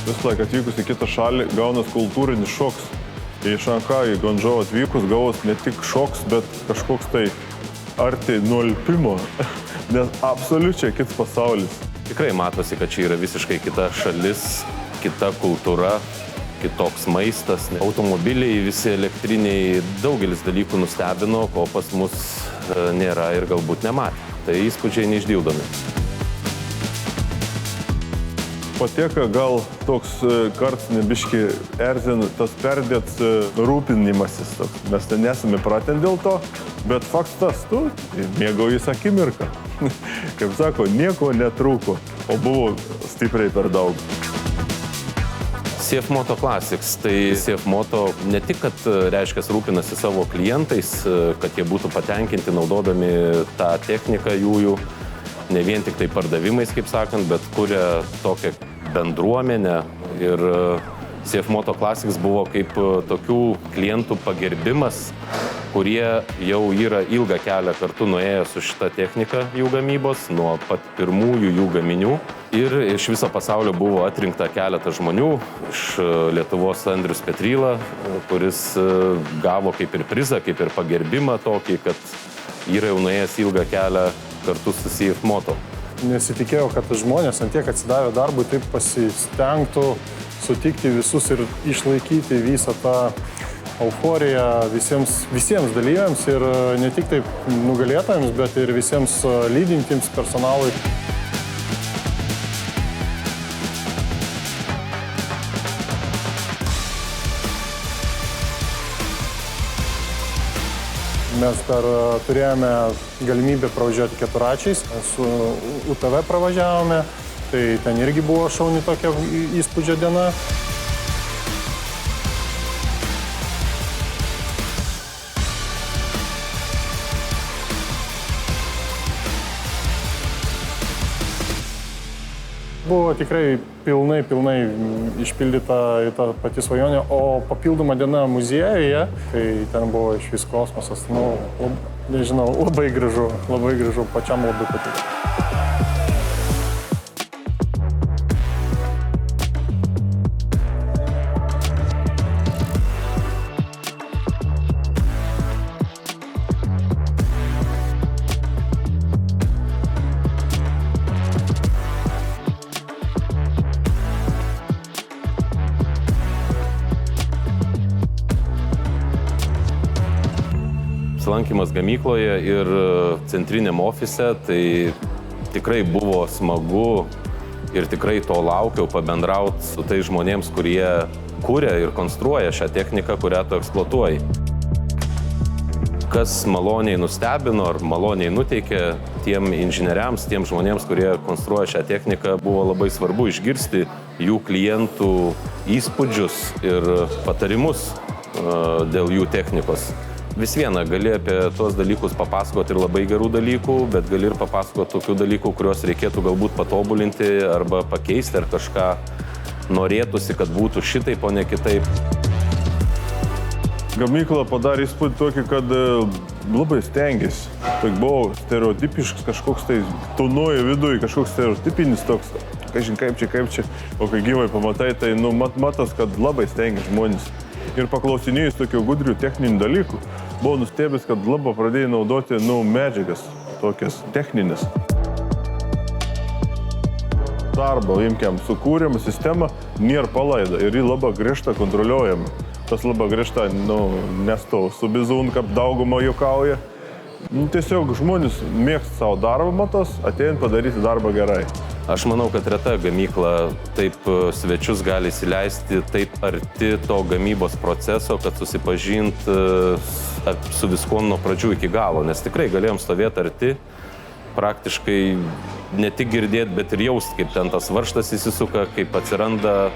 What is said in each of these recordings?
Vis laik atvykus į kitą šalį gaunas kultūrinis šoks. Į Šanchajų, į Guangdžou atvykus gavos ne tik šoks, bet kažkoks tai arti nuo alpimo, nes absoliučiai kits pasaulis. Tikrai matosi, kad čia yra visiškai kita šalis, kita kultūra, kitoks maistas. Automobiliai, visi elektriniai, daugelis dalykų nustebino, ko pas mus nėra ir galbūt nematė. Tai įspūdžiai neišdildomi. Patieka gal toks karts nebiški erzina, tas perdėts rūpinimasis. Mes ten nesame pratę dėl to, bet faktas tas, tu mėgaujais akimirką. Kaip sako, nieko netrūko, o buvo stipriai per daug. CF Moto Classics. Tai CF Moto ne tik, kad reiškia rūpinasi savo klientais, kad jie būtų patenkinti naudodami tą techniką jų, ne vien tik tai pardavimais, kaip sakant, bet kuria tokią bendruomenę. Ir CF Moto Classics buvo kaip tokių klientų pagerbimas, kurie jau yra ilgą kelią kartu nuėję su šita technika jų gamybos, nuo pat pirmųjų jų gaminių. Ir iš viso pasaulio buvo atrinkta keletą žmonių. Iš Lietuvos Andrius Petryla, kuris gavo kaip ir prizą, kaip ir pagerbimą tokį, kad yra jau nuėjęs ilgą kelią kartu su CF Moto. Nesitikėjau, kad žmonės ant tiek atsidavę darbui taip pasistengtų sutikti visus ir išlaikyti visą tą euforiją visiems dalyviams ir ne tik taip nugalėtojams, bet ir visiems lydintiems personalui. Mes dar turėjome galimybę pravažiuoti keturračiais, su UTV pravažiavome, tai ten irgi buvo šauni tokia įspūdžio diena. Buvo tikrai pilnai išpildyta ta pati svajonė, o papildoma diena muziejuje, kai ten buvo iš vis kosmosas, nežinau, labai gražu, pačiam labai patiko. Lankymas gamykloje ir centriniam ofise, tai tikrai buvo smagu ir tikrai to laukiau pabendrauti su tais žmonėms, kurie kuria ir konstruoja šią techniką, kurią tu eksploatuoji. Kas maloniai nustebino ar maloniai nuteikė tiem inžinieriams, tiem žmonėms, kurie konstruoja šią techniką, buvo labai svarbu išgirsti jų klientų įspūdžius ir patarimus dėl jų technikos. Vis viena, gali apie tuos dalykus papasakoti ir labai gerų dalykų, bet gali ir papasakoti tokių dalykų, kuriuos reikėtų galbūt patobulinti arba pakeisti ar kažką norėtųsi, kad būtų šitaip, o ne kitaip. Gamykla padarė įspūdį tokį, kad labai stengiasi. Tai buvo stereotipiškas kažkoks tai tonuoja viduje, kažkoks stereotipinis toks, kažin kaip čia, o kai gyvai pamatai, tai matas, kad labai stengiasi žmonės. Ir paklausinėjus tokių gudrių techninių dalykų, buvau nustebęs, kad labai pradėjo naudoti medžiagas, tokias techninės. Darbą imkiam, sukūrėm sistemą, nėra palaida ir ji labai griežta kontroliuojama. Tas labai griežta, nestau su bizūn, kaip dauguma juokauja. Tiesiog žmonės mėgsta savo darbą, matos, ateina padaryti darbą gerai. Aš manau, kad reta gamykla taip svečius gali įsileisti taip arti to gamybos proceso, kad susipažint su viskuom nuo pradžių iki galo, nes tikrai galėjom stovėti arti, praktiškai ne tik girdėti, bet ir jaust, kaip ten tas varžtas įsisuka, kaip atsiranda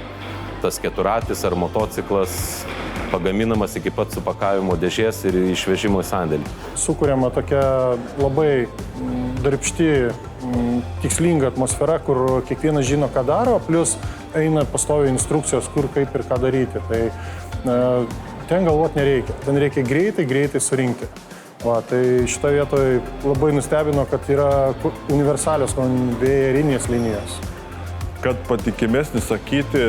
tas keturratis ar motociklas, pagaminamas iki pat supakavimo dėžės ir išvežimo į sandėlį. Sukuriama tokia labai darbšti, tikslinga atmosfera, kur kiekvienas žino, ką daro, plus eina pastoviai instrukcijos, kur, kaip ir ką daryti. Tai ten galvoti nereikia. Ten reikia greitai surinkti. Tai šitoje vietoje labai nustebino, kad yra universalios konvejerinės linijos. kad patikimesnį sakyti,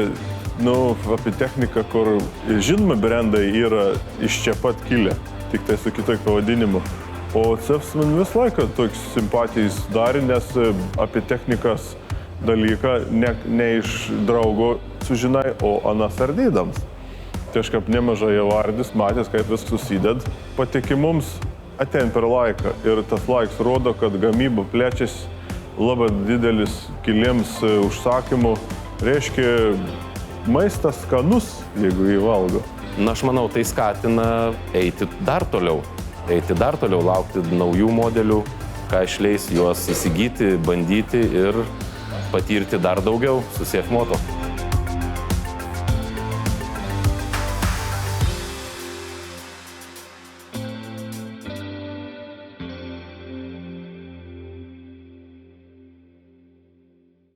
apie techniką, kur žinomi brandai yra iš čia pat kilę, tik tai su kitoj pavadinimu. O CEFS man vis laiką toks simpatijais darė, nes apie technikas dalyką ne iš draugo sužinai, o anas ardydams. Tai aš kaip nemažai vardys matęs, kaip viskas susided. Patikimums atein per laiką ir tas laiks rodo, kad gamyba plečiasi, labai didelis kiliems užsakymų. Reiškia, maistas skanus, jeigu jį valgo. Na, aš manau, tai skatina eiti dar toliau, laukti naujų modelių, ką išleis, juos įsigyti, bandyti ir patirti dar daugiau su CF Moto.